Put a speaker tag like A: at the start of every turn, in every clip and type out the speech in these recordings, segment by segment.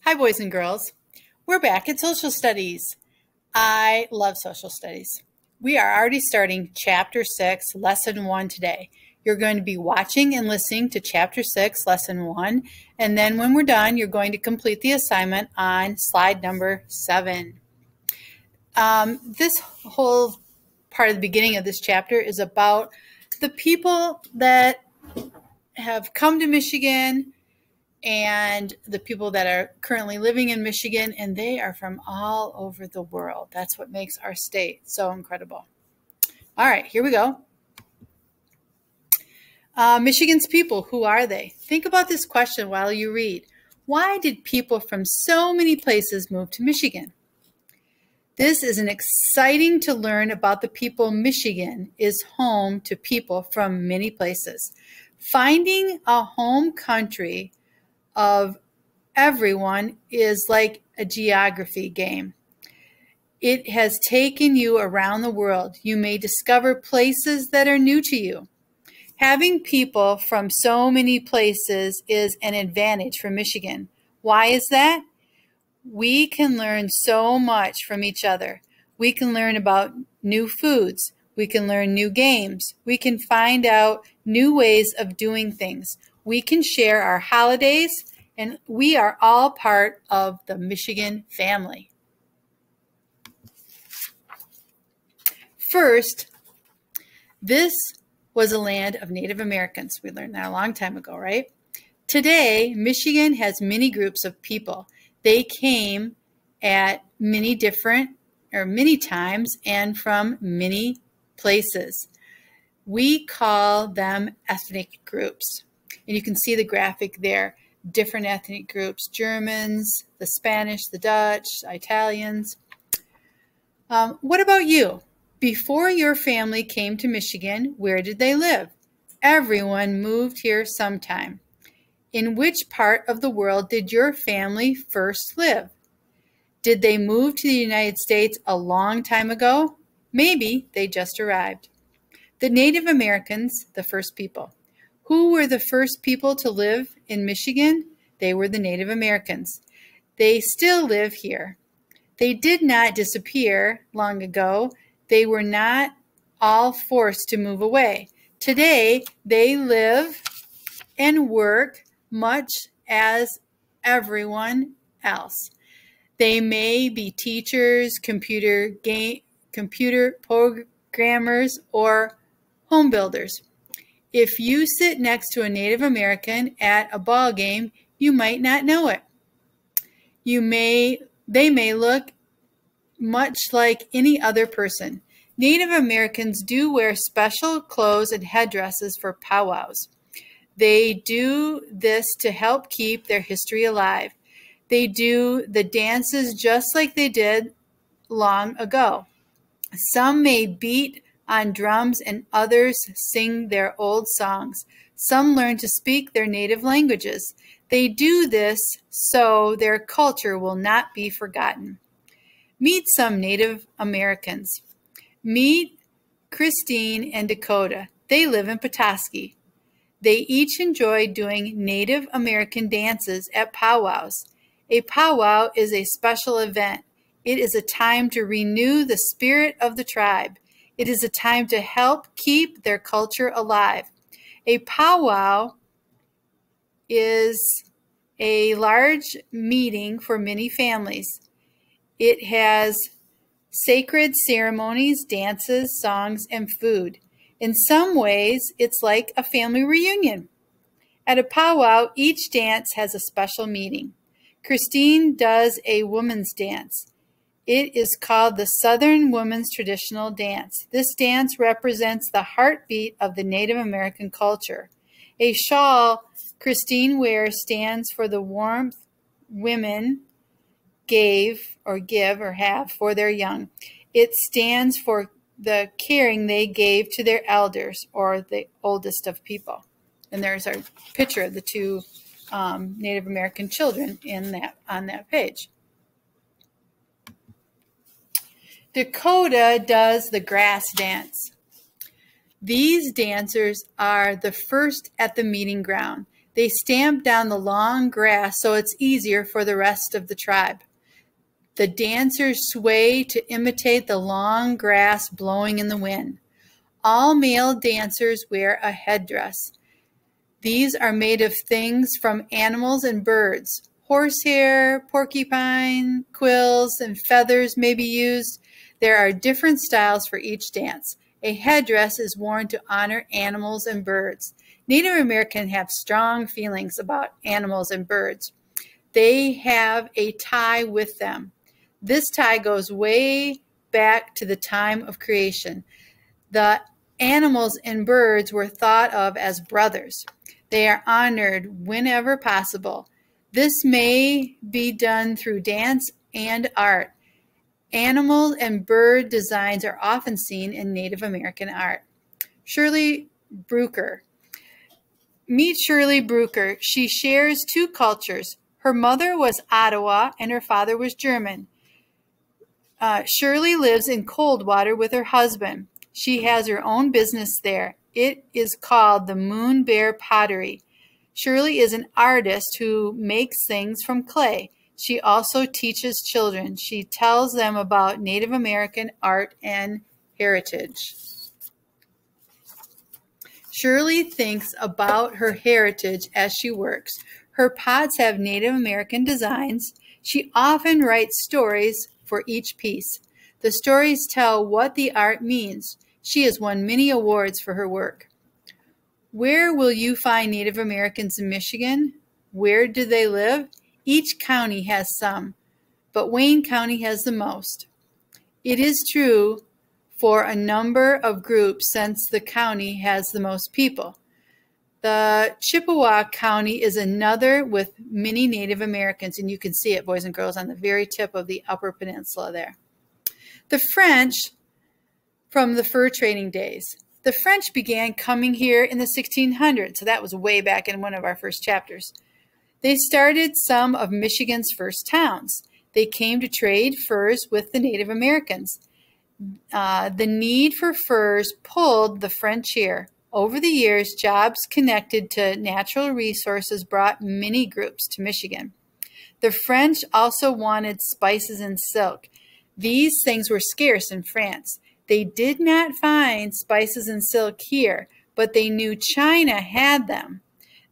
A: Hi, boys and girls. We're back at Social Studies. I love social studies. We are already starting Chapter 6, Lesson 1 today. You're going to be watching and listening to Chapter 6, Lesson 1, and then when we're done, you're going to complete the assignment on slide number 7. This whole part of the beginning of this chapter is about the people that have come to Michigan and the people that are currently living in Michigan, and they are from all over the world. That's what makes our state so incredible. All right, here we go. Michigan's people, who are they? Think about this question while you read. Why did people from so many places move to Michigan? This is an exciting to learn about the people. Michigan is home to people from many places. Finding a home country of everyone is like a geography game. It has taken you around the world. You may discover places that are new to you. Having people from so many places is an advantage for Michigan. Why is that? We can learn so much from each other. We can learn about new foods. We can learn new games. We can find out new ways of doing things. We can share our holidays, and we are all part of the Michigan family. First, this was a land of Native Americans. We learned that a long time ago, right? Today, Michigan has many groups of people. They came at many times and from many places. We call them ethnic groups. And you can see the graphic there. Different ethnic groups: Germans, the Spanish, the Dutch, Italians. What about you? Before your family came to Michigan, where did they live? Everyone moved here sometime. In which part of the world did your family first live? Did they move to the United States a long time ago? Maybe they just arrived. The Native Americans, the first people. Who were the first people to live in Michigan? They were the Native Americans. They still live here. They did not disappear long ago. They were not all forced to move away. Today, they live and work much as everyone else. They may be teachers, computer programmers, or home builders. If you sit next to a Native American at a ball game, you might not know it. They may look much like any other person. Native Americans do wear special clothes and headdresses for powwows. They do this to help keep their history alive. They do the dances just like they did long ago. Some may beat on drums and others sing their old songs. Some learn to speak their native languages. They do this so their culture will not be forgotten. Meet some Native Americans. Meet Christine and Dakota. They live in Petoskey. They each enjoy doing Native American dances at powwows. A powwow is a special event. It is a time to renew the spirit of the tribe. It is a time to help keep their culture alive. A powwow is a large meeting for many families. It has sacred ceremonies, dances, songs, and food. In some ways, it's like a family reunion. At a powwow, each dance has a special meaning. Christine does a woman's dance. It is called the Southern Women's Traditional Dance. This dance represents the heartbeat of the Native American culture. A shawl Christine wears stands for the warmth women give or have for their young. It stands for the caring they gave to their elders, or the oldest of people. And there's our picture of the two Native American children on that page. Dakota does the grass dance. These dancers are the first at the meeting ground. They stamp down the long grass so it's easier for the rest of the tribe. The dancers sway to imitate the long grass blowing in the wind. All male dancers wear a headdress. These are made of things from animals and birds. Horsehair, porcupine, quills, and feathers may be used. There are different styles for each dance. A headdress is worn to honor animals and birds. Native Americans have strong feelings about animals and birds. They have a tie with them. This tie goes way back to the time of creation. The animals and birds were thought of as brothers. They are honored whenever possible. This may be done through dance and art. Animal and bird designs are often seen in Native American art. Shirley Brucker. Meet Shirley Brucker. She shares two cultures. Her mother was Ottawa and her father was German. Shirley lives in Coldwater with her husband. She has her own business there. It is called the Moon Bear Pottery. Shirley is an artist who makes things from clay. She also teaches children. She tells them about Native American art and heritage. Shirley thinks about her heritage as she works. Her pots have Native American designs. She often writes stories for each piece. The stories tell what the art means. She has won many awards for her work. Where will you find Native Americans in Michigan? Where do they live? Each county has some, but Wayne County has the most. It is true for a number of groups since the county has the most people. The Chippewa County is another with many Native Americans, and you can see it, boys and girls, on the very tip of the Upper Peninsula there. The French from the fur trading days. The French began coming here in the 1600s, so that was way back in one of our first chapters. They started some of Michigan's first towns. They came to trade furs with the Native Americans. The need for furs pulled the French here. Over the years, jobs connected to natural resources brought many groups to Michigan. The French also wanted spices and silk. These things were scarce in France. They did not find spices and silk here, but they knew China had them.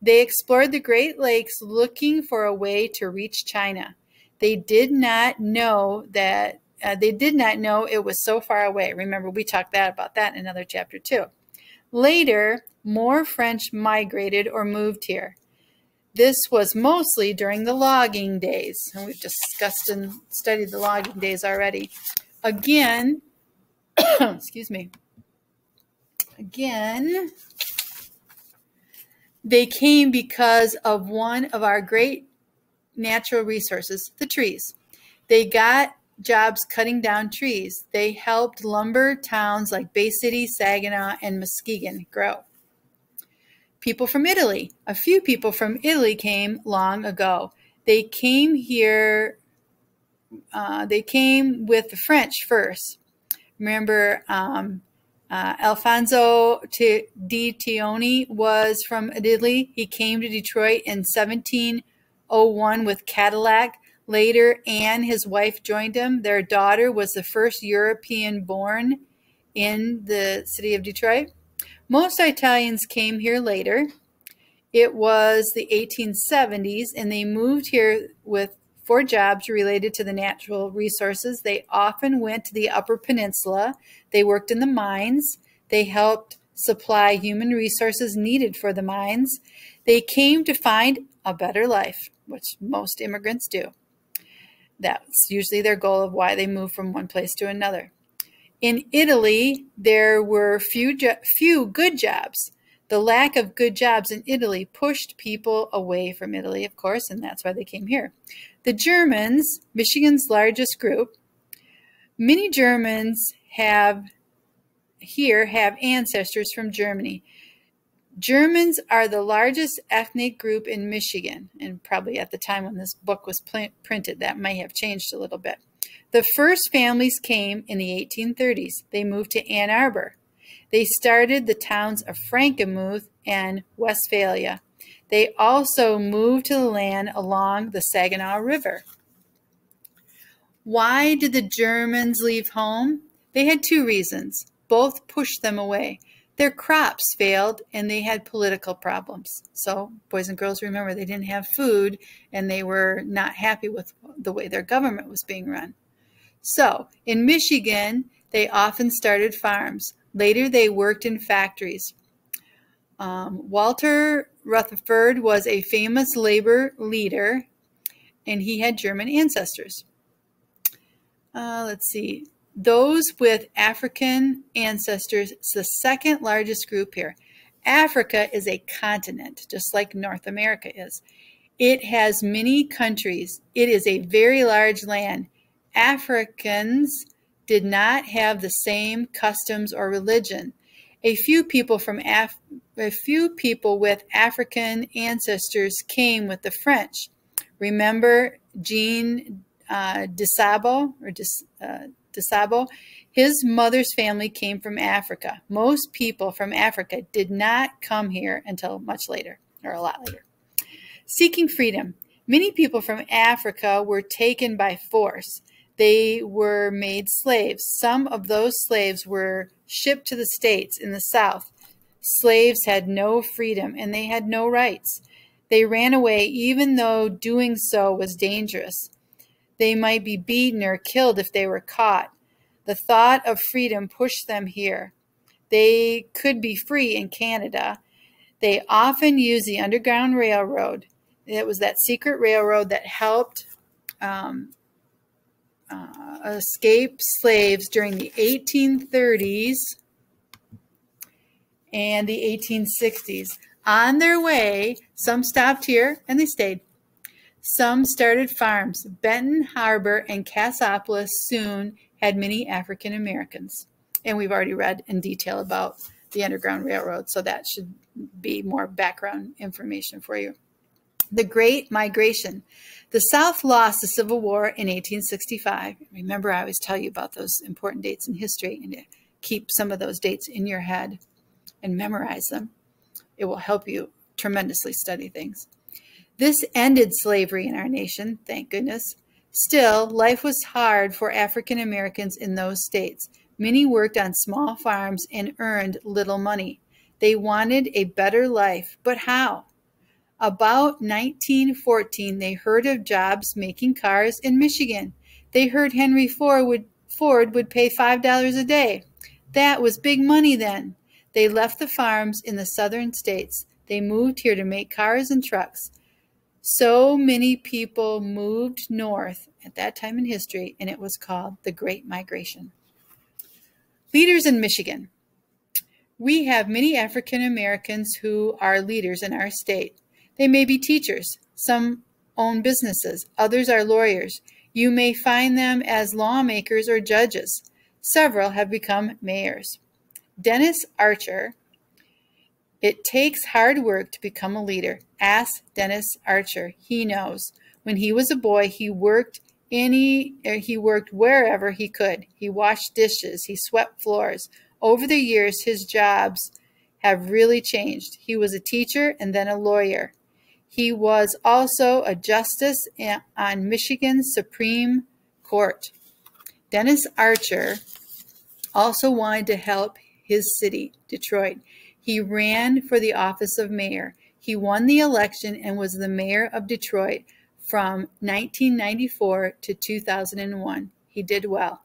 A: They explored the Great Lakes looking for a way to reach China. They did not know it was so far away. Remember, we talked about that in another chapter too. Later, more French migrated or moved here. This was mostly during the logging days, and we've discussed and studied the logging days already. Again, excuse me. Again, they came because of one of our great natural resources, the trees. They got jobs cutting down trees. They helped lumber towns like Bay City, Saginaw, and Muskegon grow. People from Italy. A few people from Italy came long ago. They came here, they came with the French first. Remember, Alfonso di Tione was from Italy. He came to Detroit in 1701 with Cadillac. Later, Anne, his wife, joined him. Their daughter was the first European born in the city of Detroit. Most Italians came here later. It was the 1870s, and they moved here for jobs related to the natural resources. They often went to the Upper Peninsula. They worked in the mines. They helped supply human resources needed for the mines. They came to find a better life, which most immigrants do. That's usually their goal of why they move from one place to another. In Italy, there were few good jobs. The lack of good jobs in Italy pushed people away from Italy, of course, and that's why they came here. The Germans, Michigan's largest group, many Germans have ancestors from Germany. Germans are the largest ethnic group in Michigan, and probably at the time when this book was printed, that may have changed a little bit. The first families came in the 1830s. They moved to Ann Arbor. They started the towns of Frankenmuth and Westphalia. They also moved to the land along the Saginaw River. Why did the Germans leave home? They had two reasons. Both pushed them away. Their crops failed and they had political problems. So, boys and girls, remember, they didn't have food and they were not happy with the way their government was being run. So, in Michigan, they often started farms. Later, they worked in factories. Walter Rutherford was a famous labor leader, and he had German ancestors. Let's see. Those with African ancestors, it's the second largest group here. Africa is a continent, just like North America is. It has many countries. It is a very large land. Africans did not have the same customs or religion. A few people with African ancestors came with the French. Remember Jean DeSable, his mother's family came from Africa. Most people from Africa did not come here until much later, or a lot later. Seeking freedom. Many people from Africa were taken by force. They were made slaves. Some of those slaves were shipped to the States in the South. Slaves had no freedom and they had no rights. They ran away even though doing so was dangerous. They might be beaten or killed if they were caught. The thought of freedom pushed them here. They could be free in Canada. They often used the Underground Railroad. It was that secret railroad that helped escape slaves during the 1830s and the 1860s. On their way, some stopped here and they stayed. Some started farms. Benton Harbor and Cassopolis soon had many African Americans. And we've already read in detail about the Underground Railroad, so that should be more background information for you. The Great Migration. The South lost the Civil War in 1865. Remember, I always tell you about those important dates in history, and to keep some of those dates in your head and memorize them. It will help you tremendously study things. This ended slavery in our nation, thank goodness. Still, life was hard for African Americans in those states. Many worked on small farms and earned little money. They wanted a better life, but how? About 1914, they heard of jobs making cars in Michigan. They heard Henry Ford would pay $5 a day. That was big money then. They left the farms in the southern states. They moved here to make cars and trucks. So many people moved north at that time in history, and it was called the Great Migration. Leaders in Michigan. We have many African Americans who are leaders in our state. They may be teachers. Some own businesses. Others are lawyers. You may find them as lawmakers or judges. Several have become mayors. Dennis Archer. It takes hard work to become a leader. Ask Dennis Archer. He knows. When he was a boy, he worked wherever he could. He washed dishes. He swept floors. Over the years, his jobs have really changed. He was a teacher and then a lawyer. He was also a justice on Michigan's Supreme Court. Dennis Archer also wanted to help his city, Detroit. He ran for the office of mayor. He won the election and was the mayor of Detroit from 1994 to 2001. He did well.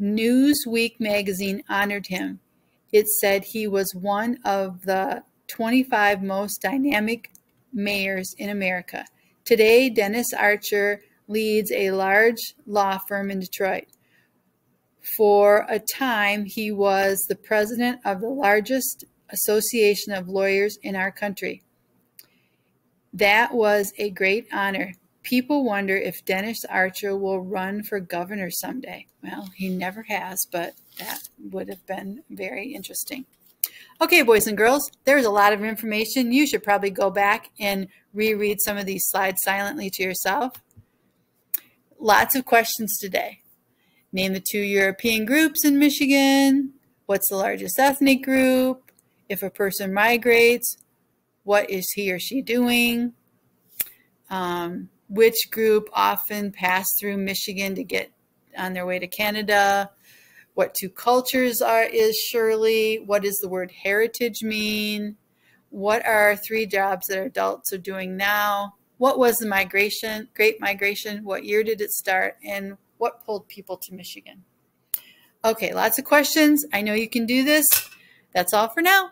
A: Newsweek magazine honored him. It said he was one of the 25 most dynamic mayors in America. Today, Dennis Archer leads a large law firm in Detroit. For a time, he was the president of the largest association of lawyers in our country. That was a great honor. People wonder if Dennis Archer will run for governor someday. Well, he never has, but that would have been very interesting. Okay, boys and girls, there's a lot of information. You should probably go back and reread some of these slides silently to yourself. Lots of questions today. Name the 2 European groups in Michigan. What's the largest ethnic group? If a person migrates, What is he or she doing? Which group often passed through Michigan to get on their way to Canada? What two cultures is Shirley? What does the word heritage mean? What are 3 jobs that adults are doing now? What was the Great Migration? What year did it start? And what pulled people to Michigan? Okay, lots of questions. I know you can do this. That's all for now.